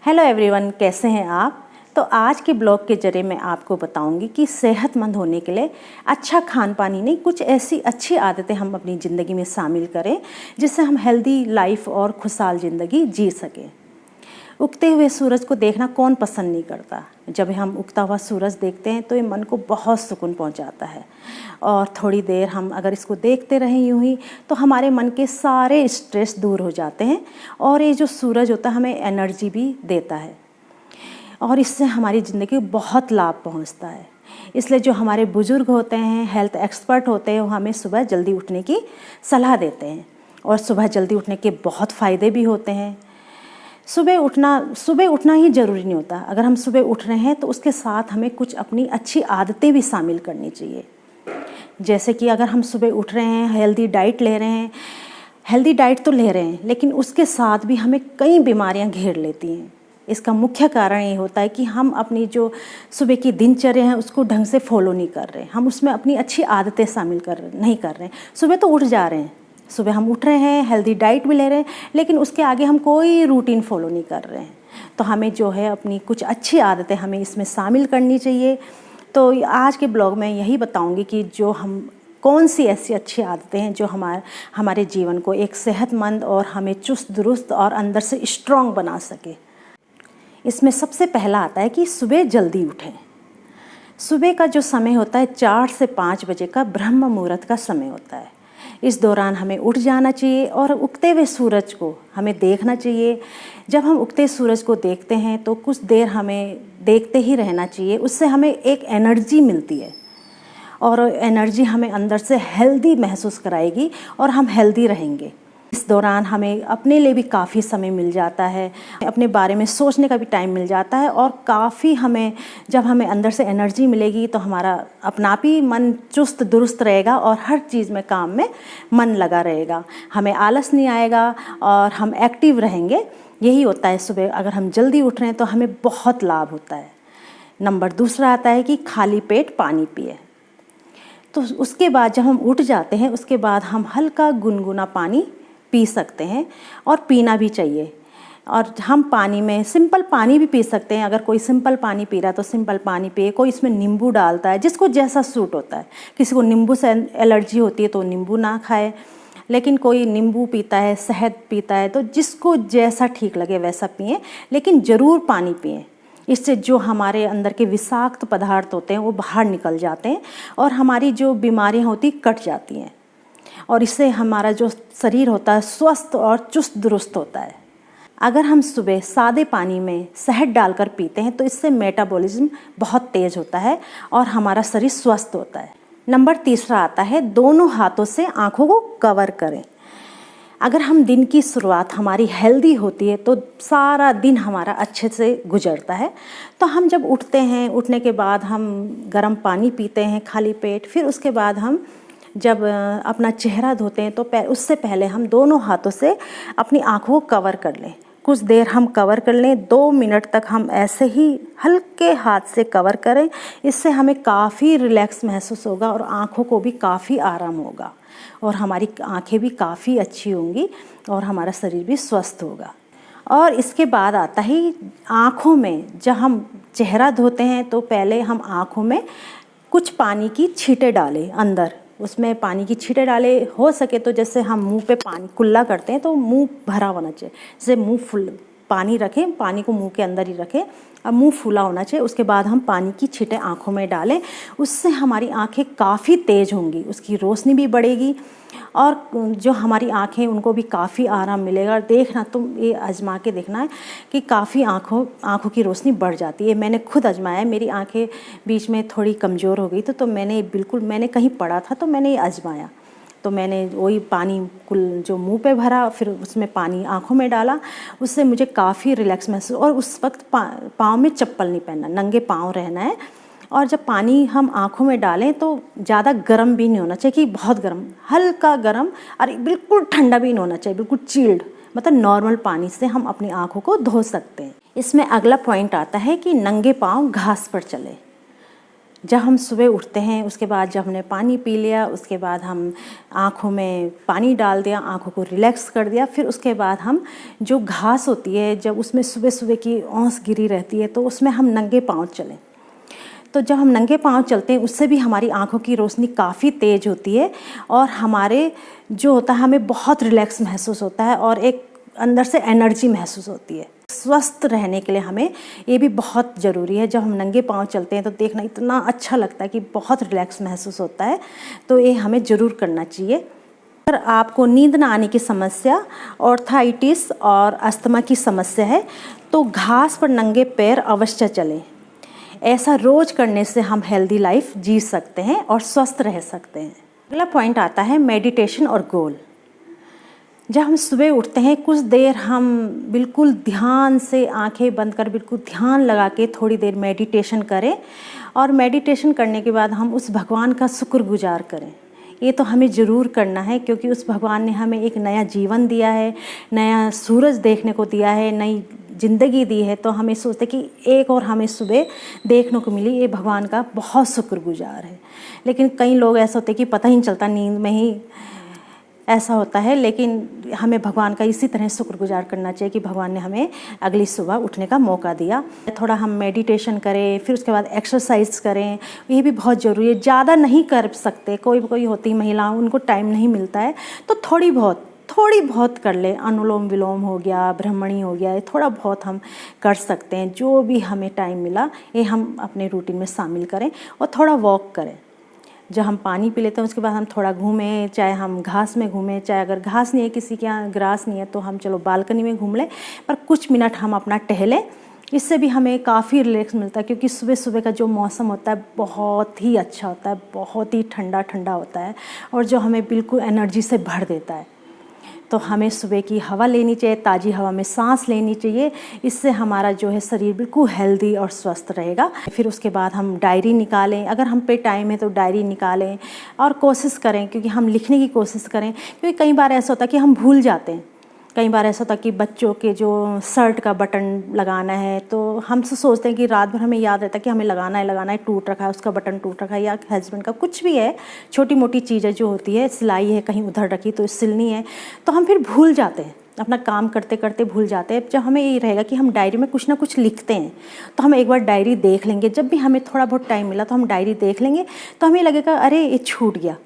Hello everyone, कैसे हैं आप। तो आज के ब्लॉग के जरिए मैं आपको बताऊंगी कि सेहतमंद होने के लिए अच्छा खान पान ही नहीं, कुछ ऐसी अच्छी आदतें हम अपनी ज़िंदगी में शामिल करें जिससे हम हेल्दी लाइफ और खुशहाल ज़िंदगी जी सकें। उगते हुए सूरज को देखना कौन पसंद नहीं करता। जब हम उगता हुआ सूरज देखते हैं तो ये मन को बहुत सुकून पहुंचाता है और थोड़ी देर हम अगर इसको देखते रहें यूं ही तो हमारे मन के सारे स्ट्रेस दूर हो जाते हैं और ये जो सूरज होता है हमें एनर्जी भी देता है और इससे हमारी ज़िंदगी को बहुत लाभ पहुंचता है। इसलिए जो हमारे बुज़ुर्ग होते हैं, हेल्थ एक्सपर्ट होते हैं, वो हमें सुबह जल्दी उठने की सलाह देते हैं और सुबह जल्दी उठने के बहुत फ़ायदे भी होते हैं। सुबह उठना ही ज़रूरी नहीं होता। अगर हम सुबह उठ रहे हैं तो उसके साथ हमें कुछ अपनी अच्छी आदतें भी शामिल करनी चाहिए। जैसे कि अगर हम सुबह उठ रहे हैं, हेल्दी डाइट ले रहे हैं, हेल्दी डाइट तो ले रहे हैं लेकिन उसके साथ भी हमें कई बीमारियां घेर लेती हैं। इसका मुख्य कारण ये होता है कि हम अपनी जो सुबह की दिनचर्या है उसको ढंग से फॉलो नहीं कर रहे। हम उसमें अपनी अच्छी आदतें शामिल नहीं कर रहे हैं। सुबह तो उठ जा रहे हैं, सुबह हम उठ रहे हैं, हेल्दी डाइट भी ले रहे हैं, लेकिन उसके आगे हम कोई रूटीन फॉलो नहीं कर रहे हैं। तो हमें जो है अपनी कुछ अच्छी आदतें हमें इसमें शामिल करनी चाहिए। तो आज के ब्लॉग में यही बताऊंगी कि जो हम कौन सी ऐसी अच्छी आदतें हैं जो हमारे जीवन को एक सेहतमंद और हमें चुस्त दुरुस्त और अंदर से स्ट्रॉन्ग बना सके। इसमें सबसे पहला आता है कि सुबह जल्दी उठें। सुबह का जो समय होता है 4 से 5 बजे का ब्रह्म मुहूर्त का समय होता है। इस दौरान हमें उठ जाना चाहिए और उगते हुए सूरज को हमें देखना चाहिए। जब हम उगते सूरज को देखते हैं तो कुछ देर हमें देखते ही रहना चाहिए। उससे हमें एक एनर्जी मिलती है और एनर्जी हमें अंदर से हेल्दी महसूस कराएगी और हम हेल्दी रहेंगे। इस दौरान हमें अपने लिए भी काफ़ी समय मिल जाता है, अपने बारे में सोचने का भी टाइम मिल जाता है और काफ़ी जब हमें अंदर से एनर्जी मिलेगी तो हमारा अपना भी मन चुस्त दुरुस्त रहेगा और हर चीज़ में काम में मन लगा रहेगा। हमें आलस नहीं आएगा और हम एक्टिव रहेंगे। यही होता है सुबह अगर हम जल्दी उठ रहे हैं तो हमें बहुत लाभ होता है। नंबर दूसरा आता है कि खाली पेट पानी पिए। तो उसके बाद जब हम उठ जाते हैं उसके बाद हम हल्का गुनगुना पानी पी सकते हैं और पीना भी चाहिए। और हम पानी में सिंपल पानी भी पी सकते हैं। अगर कोई सिंपल पानी पी रहा है तो सिंपल पानी पिए। कोई इसमें नींबू डालता है, जिसको जैसा सूट होता है। किसी को नींबू से एलर्जी होती है तो नींबू ना खाए, लेकिन कोई नींबू पीता है, शहद पीता है, तो जिसको जैसा ठीक लगे वैसा पिए, लेकिन ज़रूर पानी पिए। इससे जो हमारे अंदर के विषाक्त पदार्थ होते हैं वो बाहर निकल जाते हैं और हमारी जो बीमारियां होती कट जाती हैं और इससे हमारा जो शरीर होता है स्वस्थ और चुस्त दुरुस्त होता है। अगर हम सुबह सादे पानी में शहद डालकर पीते हैं तो इससे मेटाबॉलिज्म बहुत तेज़ होता है और हमारा शरीर स्वस्थ होता है। नंबर तीसरा आता है दोनों हाथों से आँखों को कवर करें। अगर हम दिन की शुरुआत हमारी हेल्दी होती है तो सारा दिन हमारा अच्छे से गुजरता है। तो हम जब उठते हैं, उठने के बाद हम गर्म पानी पीते हैं खाली पेट, फिर उसके बाद हम जब अपना चेहरा धोते हैं तो उससे पहले हम दोनों हाथों से अपनी आँखों को कवर कर लें। कुछ देर हम कवर कर लें, 2 मिनट तक हम ऐसे ही हल्के हाथ से कवर करें। इससे हमें काफ़ी रिलैक्स महसूस होगा और आँखों को भी काफ़ी आराम होगा और हमारी आँखें भी काफ़ी अच्छी होंगी और हमारा शरीर भी स्वस्थ होगा। और इसके बाद आता है आँखों में, जब हम चेहरा धोते हैं तो पहले हम आँखों में कुछ पानी की छींटे डालें अंदर। उसमें पानी की छींटे डाले, हो सके तो जैसे हम मुंह पे पानी कुल्ला करते हैं तो मुंह भरा होना चाहिए। जैसे मुंह फुल पानी रखें, पानी को मुंह के अंदर ही रखें और मुंह फूला होना चाहिए। उसके बाद हम पानी की छींटे आँखों में डालें। उससे हमारी आँखें काफ़ी तेज़ होंगी, उसकी रोशनी भी बढ़ेगी और जो हमारी आँखें उनको भी काफ़ी आराम मिलेगा। देखना, तुम ये आजमा के देखना है कि काफ़ी आँखों की रोशनी बढ़ जाती है। मैंने खुद आजमाया, मेरी आँखें बीच में थोड़ी कमज़ोर हो गई तो मैंने कहीं पढ़ा था तो मैंने ये आजमाया। तो मैंने वही पानी जो मुंह पे भरा, फिर उसमें पानी आँखों में डाला। उससे मुझे काफ़ी रिलैक्स महसूस। और उस वक्त पाँव में चप्पल नहीं पहनना, नंगे पाँव रहना है। और जब पानी हम आँखों में डालें तो ज़्यादा गर्म भी नहीं होना चाहिए कि बहुत गर्म, हल्का गर्म, और बिल्कुल ठंडा भी नहीं होना चाहिए, बिल्कुल चिल्ड, मतलब नॉर्मल पानी से हम अपनी आँखों को धो सकते हैं। इसमें अगला पॉइंट आता है कि नंगे पाँव घास पर चले। जब हम सुबह उठते हैं उसके बाद जब हमने पानी पी लिया, उसके बाद हम आँखों में पानी डाल दिया, आँखों को रिलैक्स कर दिया, फिर उसके बाद हम जो घास होती है जब उसमें सुबह सुबह की ओस गिरी रहती है तो उसमें हम नंगे पाँव चलें। तो जब हम नंगे पाँव चलते हैं उससे भी हमारी आँखों की रोशनी काफ़ी तेज़ होती है और हमारे जो होता है हमें बहुत रिलैक्स महसूस होता है और एक अंदर से एनर्जी महसूस होती है। स्वस्थ रहने के लिए हमें ये भी बहुत ज़रूरी है। जब हम नंगे पाँव चलते हैं तो देखना इतना अच्छा लगता है कि बहुत रिलैक्स महसूस होता है, तो ये हमें ज़रूर करना चाहिए। अगर आपको नींद ना आने की समस्या, ऑर्थराइटिस और अस्थमा की समस्या है तो घास पर नंगे पैर अवश्य चलें। ऐसा रोज़ करने से हम हेल्दी लाइफ जी सकते हैं और स्वस्थ रह सकते हैं। अगला पॉइंट आता है मेडिटेशन और गोल। जब हम सुबह उठते हैं कुछ देर हम बिल्कुल ध्यान से आंखें बंद कर बिल्कुल ध्यान लगा के थोड़ी देर मेडिटेशन करें और मेडिटेशन करने के बाद हम उस भगवान का शुक्रगुजार करें। ये तो हमें ज़रूर करना है क्योंकि उस भगवान ने हमें एक नया जीवन दिया है, नया सूरज देखने को दिया है, नई ज़िंदगी दी है। तो हमें सोचते कि एक और हमें सुबह देखने को मिली, ये भगवान का बहुत शुक्रगुजार है। लेकिन कई लोग ऐसा होते कि पता ही नहीं चलता, नींद में ही ऐसा होता है। लेकिन हमें भगवान का इसी तरह शुक्रगुजार करना चाहिए कि भगवान ने हमें अगली सुबह उठने का मौका दिया। थोड़ा हम मेडिटेशन करें, फिर उसके बाद एक्सरसाइज करें, ये भी बहुत ज़रूरी है। ज़्यादा नहीं कर सकते, कोई होती महिला उनको टाइम नहीं मिलता है तो थोड़ी बहुत कर ले। अनुलोम विलोम हो गया, ब्रह्मणी हो गया, ये थोड़ा बहुत हम कर सकते हैं। जो भी हमें टाइम मिला ये हम अपने रूटीन में शामिल करें और थोड़ा वॉक करें। जब हम पानी पी लेते हैं उसके बाद हम थोड़ा घूमें, चाहे हम घास में घूमें, चाहे अगर घास नहीं है, किसी के यहाँ ग्रास नहीं है तो हम चलो बालकनी में घूम लें, पर कुछ मिनट हम अपना टहलें। इससे भी हमें काफ़ी रिलैक्स मिलता है क्योंकि सुबह सुबह का जो मौसम होता है बहुत ही अच्छा होता है, बहुत ही ठंडा ठंडा होता है और जो हमें बिल्कुल एनर्जी से भर देता है। तो हमें सुबह की हवा लेनी चाहिए, ताज़ी हवा में सांस लेनी चाहिए। इससे हमारा जो है शरीर बिल्कुल हेल्दी और स्वस्थ रहेगा। फिर उसके बाद हम डायरी निकालें, अगर हम पे टाइम है तो डायरी निकालें और कोशिश करें, क्योंकि हम लिखने की कोशिश करें, क्योंकि कई बार ऐसा होता है कि हम भूल जाते हैं। कई बार ऐसा होता है कि बच्चों के जो शर्ट का बटन लगाना है तो हम सोचते हैं कि रात भर हमें याद रहता है कि हमें लगाना है, टूट रखा है, उसका बटन टूट रखा है, या हस्बैंड का कुछ भी है, छोटी मोटी चीज़ें जो होती है, सिलाई है कहीं उधर रखी तो सिलनी है, तो हम फिर भूल जाते हैं, अपना काम करते करते भूल जाते हैं। जब हमें ये रहेगा कि हम डायरी में कुछ ना कुछ लिखते हैं तो हम एक बार डायरी देख लेंगे। जब भी हमें थोड़ा बहुत टाइम मिला तो हम डायरी देख लेंगे, तो हमें लगेगा अरे ये छूट गया,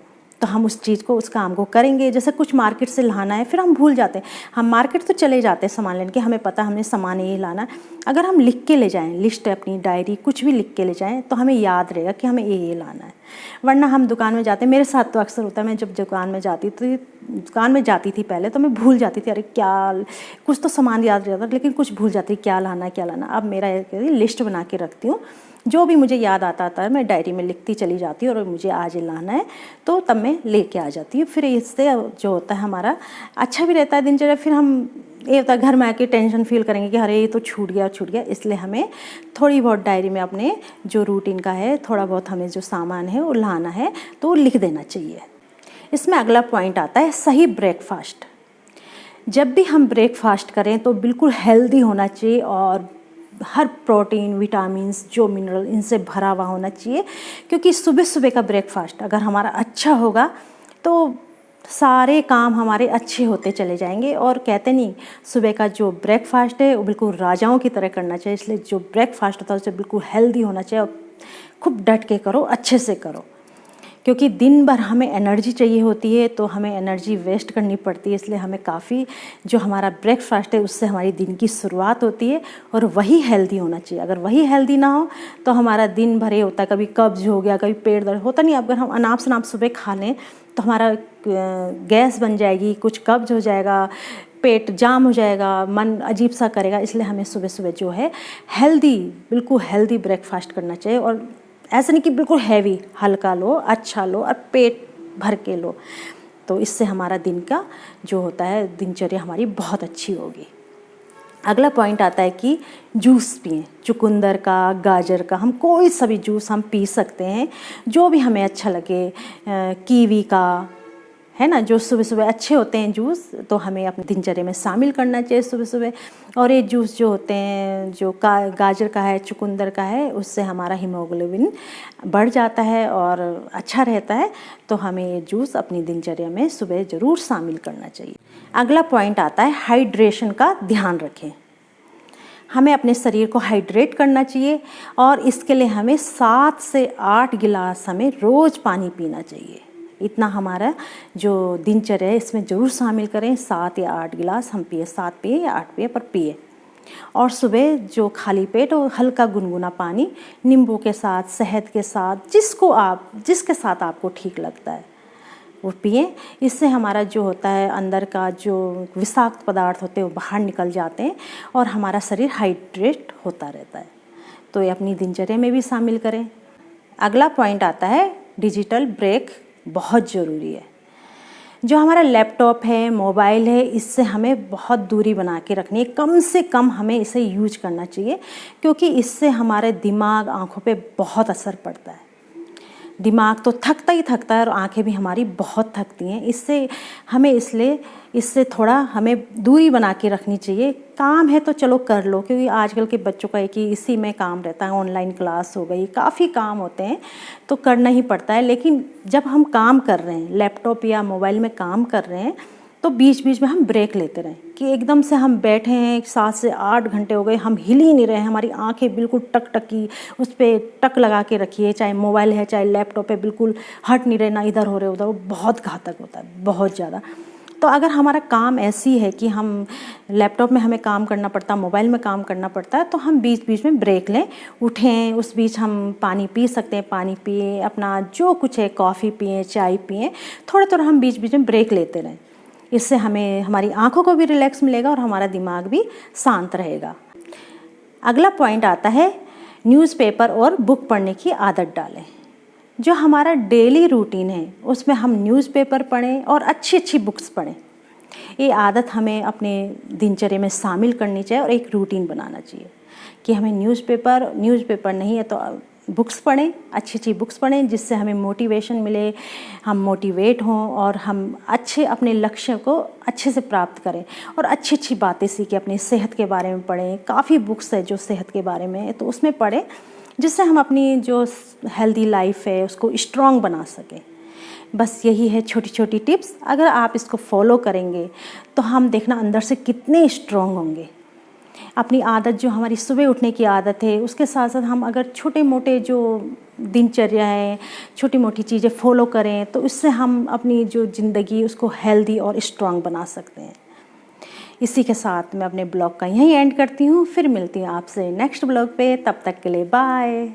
तो हम उस चीज़ को, उस काम को करेंगे। जैसे कुछ मार्केट से लाना है, फिर हम भूल जाते हैं, हम मार्केट तो चले जाते हैं सामान लेने के, हमें पता हमने सामान ये लाना है। अगर हम लिख के ले जाएं, लिस्ट अपनी डायरी कुछ भी लिख के ले जाएं तो हमें याद रहेगा कि हमें ये लाना है। वरना हम दुकान में जाते हैं, मेरे साथ तो अक्सर होता है, मैं जब दुकान में जाती थी पहले तो मैं भूल जाती थी, अरे क्या, कुछ तो सामान याद रहता लेकिन कुछ भूल जाती, क्या लाना। अब मेरा लिस्ट बना के रखती हूँ, जो भी मुझे याद आता है मैं डायरी में लिखती चली जाती हूँ और मुझे आज लाना है तो तब मैं लेके आ जाती हूँ। फिर इससे जो होता है हमारा अच्छा भी रहता है दिनचर्या। फिर हम ये होता है घर में आके टेंशन फील करेंगे कि अरे ये तो छूट गया, इसलिए हमें थोड़ी बहुत डायरी में अपने जो रूटीन का है, थोड़ा बहुत हमें जो सामान है वो लाना है तो लिख देना चाहिए। इसमें अगला पॉइंट आता है सही ब्रेकफास्ट। जब भी हम ब्रेकफास्ट करें तो बिल्कुल हेल्दी होना चाहिए और हर प्रोटीन, विटामिन्स, जो मिनरल, इनसे भरा हुआ होना चाहिए। क्योंकि सुबह सुबह का ब्रेकफास्ट अगर हमारा अच्छा होगा तो सारे काम हमारे अच्छे होते चले जाएंगे। और कहते नहीं, सुबह का जो ब्रेकफास्ट है वो बिल्कुल राजाओं की तरह करना चाहिए। इसलिए जो ब्रेकफास्ट होता है उसे बिल्कुल हेल्दी होना चाहिए और खूब डट के करो, अच्छे से करो, क्योंकि दिन भर हमें एनर्जी चाहिए होती है तो हमें एनर्जी वेस्ट करनी पड़ती है। इसलिए हमें काफ़ी जो हमारा ब्रेकफास्ट है उससे हमारी दिन की शुरुआत होती है और वही हेल्दी होना चाहिए। अगर वही हेल्दी ना हो तो हमारा दिन भर ये होता है, कभी कब्ज हो गया, कभी पेट दर्द होता नहीं। अगर हम अनाप शनाप सुबह खा लें तो हमारा गैस बन जाएगी, कुछ कब्ज हो जाएगा, पेट जाम हो जाएगा, मन अजीब सा करेगा। इसलिए हमें सुबह सुबह जो है हेल्दी, बिल्कुल हेल्दी ब्रेकफास्ट करना चाहिए। और ऐसा नहीं कि बिल्कुल हैवी, हल्का लो, अच्छा लो और पेट भर के लो, तो इससे हमारा दिन का जो होता है, दिनचर्या हमारी बहुत अच्छी होगी। अगला पॉइंट आता है कि जूस पिएं, चुकंदर का, गाजर का, हम कोई सा भी जूस हम पी सकते हैं जो भी हमें अच्छा लगे, कीवी का है ना, जो सुबह सुबह अच्छे होते हैं जूस, तो हमें अपनी दिनचर्या में शामिल करना चाहिए सुबह सुबह। और ये जूस जो होते हैं, जो गाजर का है, चुकंदर का है, उससे हमारा हीमोग्लोबिन बढ़ जाता है और अच्छा रहता है। तो हमें ये जूस अपनी दिनचर्या में सुबह ज़रूर शामिल करना चाहिए। अगला पॉइंट आता है हाइड्रेशन का ध्यान रखें। हमें अपने शरीर को हाइड्रेट करना चाहिए और इसके लिए हमें 7 से 8 गिलास हमें रोज़ पानी पीना चाहिए। इतना हमारा जो दिनचर्या है इसमें ज़रूर शामिल करें। 7 या 8 गिलास हम पिए, 7 पिए या 8 पिए, पर पिए। और सुबह जो खाली पेट और हल्का गुनगुना पानी नींबू के साथ, शहद के साथ, जिसके साथ आपको ठीक लगता है वो पिए। इससे हमारा जो होता है अंदर का जो विषाक्त पदार्थ होते हैं वो बाहर निकल जाते हैं और हमारा शरीर हाइड्रेट होता रहता है। तो ये अपनी दिनचर्या में भी शामिल करें। अगला पॉइंट आता है डिजिटल ब्रेक बहुत ज़रूरी है। जो हमारा लैपटॉप है, मोबाइल है, इससे हमें बहुत दूरी बना के रखनी है। कम से कम हमें इसे यूज करना चाहिए, क्योंकि इससे हमारे दिमाग, आँखों पे बहुत असर पड़ता है। दिमाग तो थकता ही थकता है और आंखें भी हमारी बहुत थकती हैं। इससे थोड़ा हमें दूरी बना के रखनी चाहिए। काम है तो चलो कर लो, क्योंकि आजकल के बच्चों का एक ही इसी में काम रहता है। ऑनलाइन क्लास हो गई, काफ़ी काम होते हैं तो करना ही पड़ता है। लेकिन जब हम काम कर रहे हैं, लैपटॉप या मोबाइल में काम कर रहे हैं, तो बीच बीच में हम ब्रेक लेते रहें। कि एकदम से हम बैठे हैं, 7 से 8 घंटे हो गए, हम हिल ही नहीं रहे हैं, हमारी आंखें बिल्कुल टकटकी, उस पर टक लगा के रखिए, चाहे मोबाइल है चाहे लैपटॉप है, बिल्कुल हट नहीं रहे, ना इधर हो रहे उधर, वो बहुत घातक होता है, बहुत ज़्यादा। तो अगर हमारा काम ऐसी है कि हम लैपटॉप में हमें काम करना पड़ता है, मोबाइल में काम करना पड़ता है, तो हम बीच बीच में ब्रेक लें, उठें, उस बीच हम पानी पी सकते हैं, पानी पिए, अपना जो कुछ है, कॉफ़ी पिए, चाय पिए, थोड़ा थोड़ा हम बीच बीच में ब्रेक लेते रहें। इससे हमें हमारी आंखों को भी रिलैक्स मिलेगा और हमारा दिमाग भी शांत रहेगा। अगला पॉइंट आता है न्यूज़पेपर और बुक पढ़ने की आदत डालें। जो हमारा डेली रूटीन है उसमें हम न्यूज़पेपर पढ़ें और अच्छी अच्छी बुक्स पढ़ें। ये आदत हमें अपने दिनचर्या में शामिल करनी चाहिए और एक रूटीन बनाना चाहिए कि हमें न्यूज़पेपर नहीं है तो बुक्स पढ़ें, अच्छी अच्छी बुक्स पढ़ें, जिससे हमें मोटिवेशन मिले, हम मोटिवेट हों और हम अपने लक्ष्य को अच्छे से प्राप्त करें और अच्छी अच्छी बातें सीखें। अपनी सेहत के बारे में पढ़ें, काफ़ी बुक्स है जो सेहत के बारे में है, तो उसमें पढ़ें, जिससे हम अपनी जो हेल्दी लाइफ है उसको स्ट्रॉन्ग बना सकें। बस यही है छोटी छोटी टिप्स। अगर आप इसको फॉलो करेंगे तो हम देखना अंदर से कितने स्ट्रॉन्ग होंगे। अपनी आदत, जो हमारी सुबह उठने की आदत है, उसके साथ साथ हम अगर छोटे मोटे जो दिनचर्या है, छोटी मोटी चीज़ें फॉलो करें, तो इससे हम अपनी जो ज़िंदगी उसको हेल्दी और स्ट्रॉन्ग बना सकते हैं। इसी के साथ मैं अपने ब्लॉग का यहीं एंड करती हूँ। फिर मिलती हूँ आपसे नेक्स्ट ब्लॉग पे। तब तक के लिए बाय।